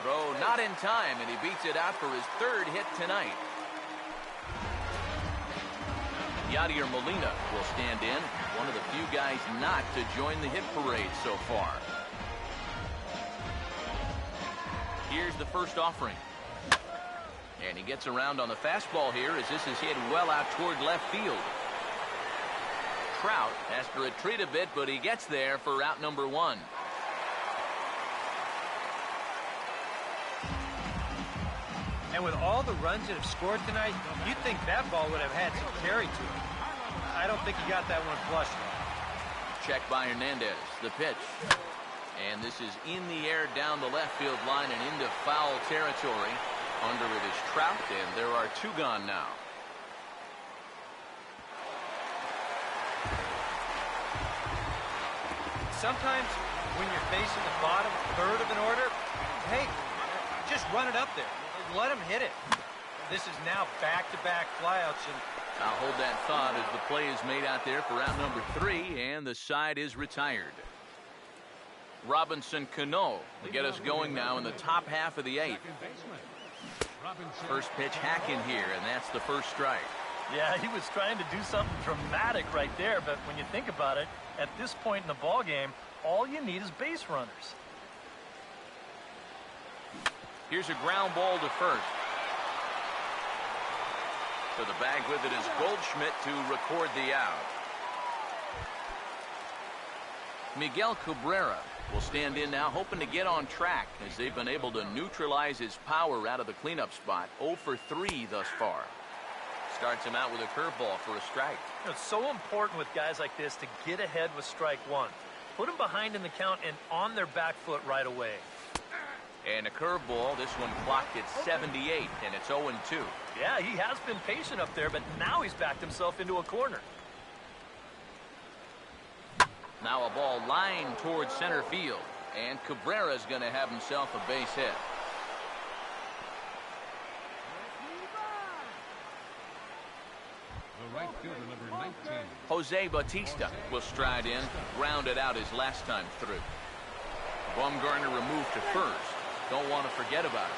Throw not in time, and he beats it out for his 3rd hit tonight. Yadier Molina will stand in, one of the few guys not to join the hit parade so far. Here's the first offering. And he gets around on the fastball here as this is hit well out toward left field. Trout has to retreat a bit, but he gets there for out number 1. And with all the runs that have scored tonight, you'd think that ball would have had some carry to it. I don't think he got that one flush. Check by Hernandez. The pitch. And this is in the air down the left field line and into foul territory. Under it is Trout, and there are 2 gone now. Sometimes when you're facing the bottom third of an order, hey, just run it up there. Let him hit it. This is now back-to-back flyouts, and I'll hold that thought as the play is made out there for out number 3, and the side is retired. Robinson Cano will get us going now in the top half of the 8th. First pitch hack in here, and that's the first strike. Yeah, he was trying to do something dramatic right there, but when you think about it, at this point in the ball game, all you need is base runners. Here's a ground ball to first. To the bag with it is Goldschmidt to record the out. Miguel Cabrera will stand in now, hoping to get on track as they've been able to neutralize his power out of the cleanup spot. 0 for 3 thus far. Starts him out with a curveball for a strike. It's so important with guys like this to get ahead with strike 1. Put them behind in the count and on their back foot right away. And a curveball, this one clocked at 78, and it's 0-2. Yeah, he has been patient up there, but now he's backed himself into a corner. Now a ball lined towards center field, and Cabrera's going to have himself a base hit. fielder number 19. Jose Bautista will stride in, grounded out his last time through. Bumgarner removed to first. Don't want to forget about it.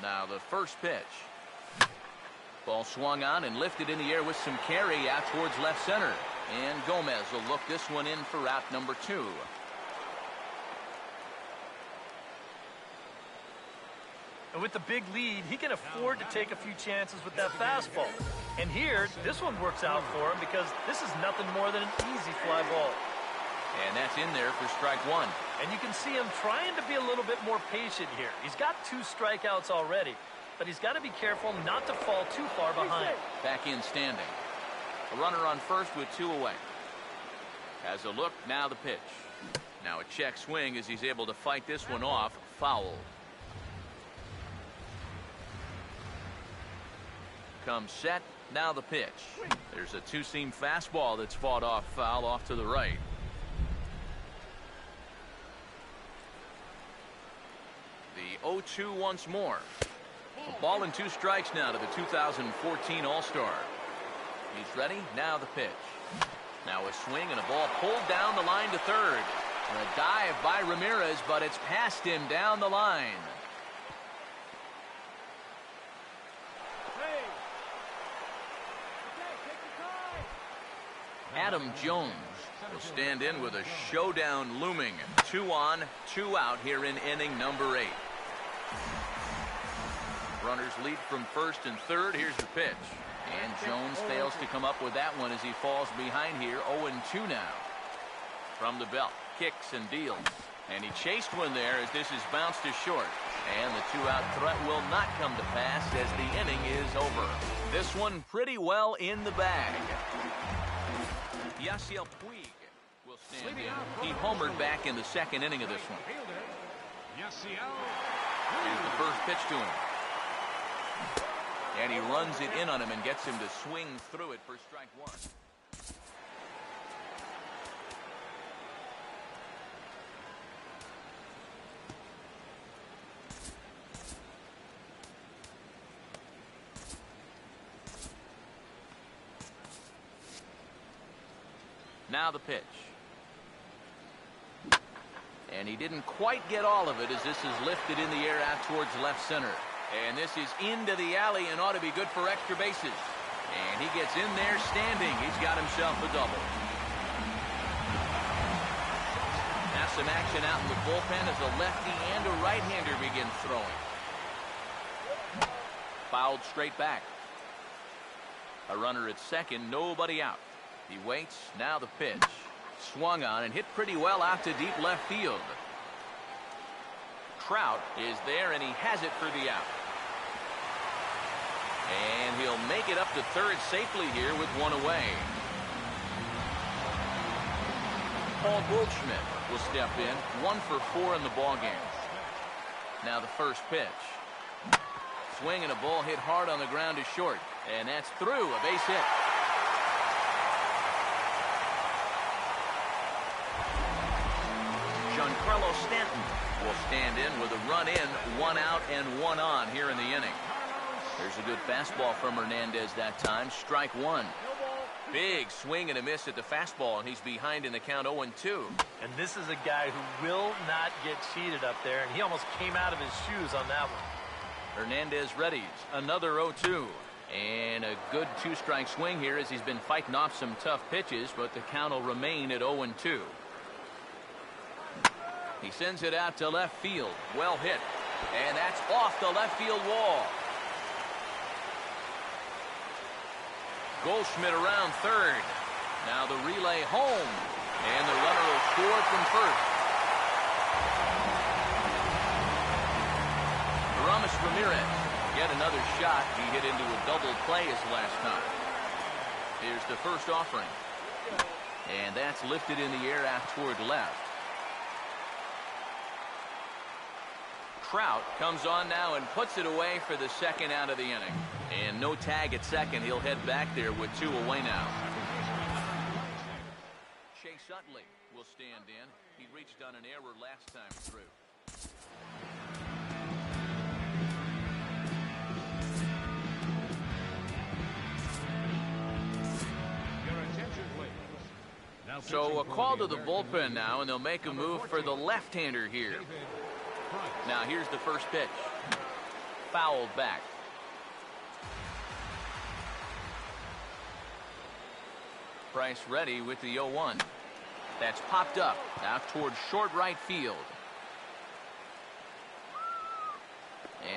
Now the first pitch. Ball swung on and lifted in the air with some carry out towards left center. And Gomez will look this one in for out number 2. And with the big lead, he can afford to take a few chances with that fastball. And here, this one works out for him because this is nothing more than an easy fly ball. And that's in there for strike 1. And you can see him trying to be a little bit more patient here. He's got 2 strikeouts already, but he's got to be careful not to fall too far behind. Back in standing. A runner on first with 2 away. Has a look, now the pitch. Now a check swing as he's able to fight this one off. Foul. Comes set, now the pitch. There's a 2-seam fastball that's fought off foul off to the right. The 0-2 once more. A ball and 2 strikes now to the 2014 All-Star. He's ready, now the pitch. Now a swing and a ball pulled down the line to third. And a dive by Ramirez, but it's past him down the line. Adam Jones will stand in with a showdown looming. 2 on, 2 out here in inning number 8. Runners lead from first and third. Here's the pitch. And Jones fails to come up with that one as he falls behind here. 0-2 now. From the belt, kicks and deals. And he chased one there as this is bounced to short. And the 2-out threat will not come to pass as the inning is over. This one pretty well in the bag. Yasiel Puig will stand in. He homered back in the second inning of this one. Here's the first pitch to him. And he runs it in on him and gets him to swing through it for strike 1. Now the pitch. And he didn't quite get all of it as this is lifted in the air out towards left center. And this is into the alley and ought to be good for extra bases. And he gets in there standing. He's got himself a double. Now some action out in the bullpen as a lefty and a right-hander begin throwing. Fouled straight back. A runner at second, nobody out. He waits, now the pitch. Swung on and hit pretty well out to deep left field. Trout is there and he has it for the out. And he'll make it up to third safely here with 1 away. Paul Goldschmidt will step in, 1 for 4 in the ballgame. Now the first pitch. Swing and a ball hit hard on the ground to short. And that's through, a base hit. Giancarlo Stanton will stand in with a run in, 1 out and 1 on here in the inning. There's a good fastball from Hernandez that time. Strike 1. Big swing and a miss at the fastball, and he's behind in the count 0-2. And this is a guy who will not get cheated up there, and he almost came out of his shoes on that one. Hernandez readies. Another 0-2. And a good 2-strike swing here as he's been fighting off some tough pitches, but the count will remain at 0-2. He sends it out to left field. Well hit. And that's off the left field wall. Goldschmidt around third. Now the relay home. And the runner will score from first. Aramis Ramirez. Get another shot. He hit into a double play his last time. Here's the first offering. And that's lifted in the air out toward left. Trout comes on now and puts it away for the second out of the inning. And no tag at second. He'll head back there with 2 away now. Chase Utley will stand in. He reached on an error last time through. So a call to the bullpen now, and they'll make a move for the left-hander here. Now here's the first pitch. Fouled back. Price ready with the 0-1. That's popped up now towards short right field.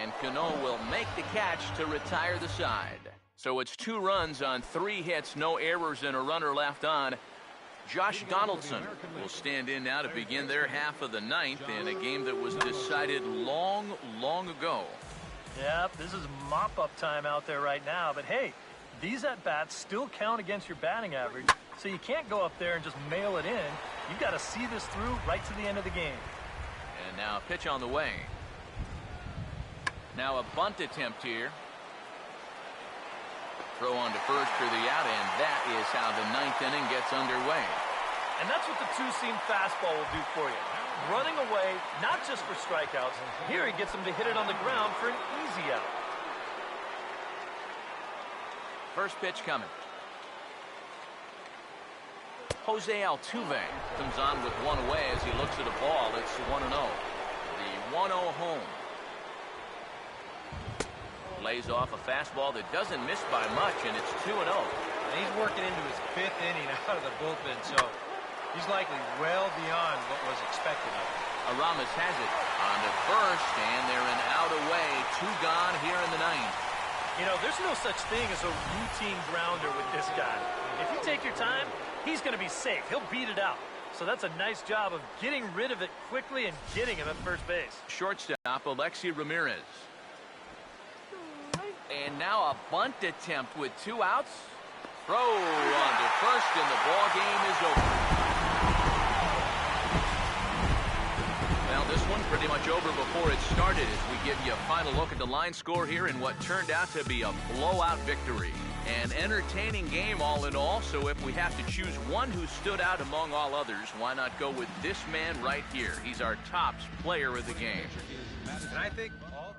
And Cano will make the catch to retire the side. So it's 2 runs on 3 hits, no errors, and a runner left on. Josh Donaldson will stand in now to begin their half of the 9th in a game that was decided long, long ago. Yep, this is mop-up time out there right now. But hey, these at-bats still count against your batting average, so you can't go up there and just mail it in. You've got to see this through right to the end of the game. And now a pitch on the way. Now a bunt attempt here. Throw on to first for the out, and that is how the 9th inning gets underway. And that's what the two-seam fastball will do for you. Running away, not just for strikeouts. Here he gets him to hit it on the ground for an easy out. First pitch coming. Jose Altuve comes on with 1 away as he looks at a ball. It's 1-0. The 1-0 home. Lays off a fastball that doesn't miss by much, and it's 2-0. He's working into his 5th inning out of the bullpen, so he's likely well beyond what was expected of him. Aramis has it on to first, and they're an out away. 2 gone here in the 9th. You know, there's no such thing as a routine grounder with this guy. If you take your time, he's going to be safe. He'll beat it out. So that's a nice job of getting rid of it quickly and getting him at first base. Shortstop, Alexi Ramirez. And now a bunt attempt with 2 outs. Throw on to first, and the ball game is over. Well, this one pretty much over before it started as we give you a final look at the line score here in what turned out to be a blowout victory. An entertaining game all in all, so if we have to choose one who stood out among all others, why not go with this man right here? He's our top player of the game. And I think all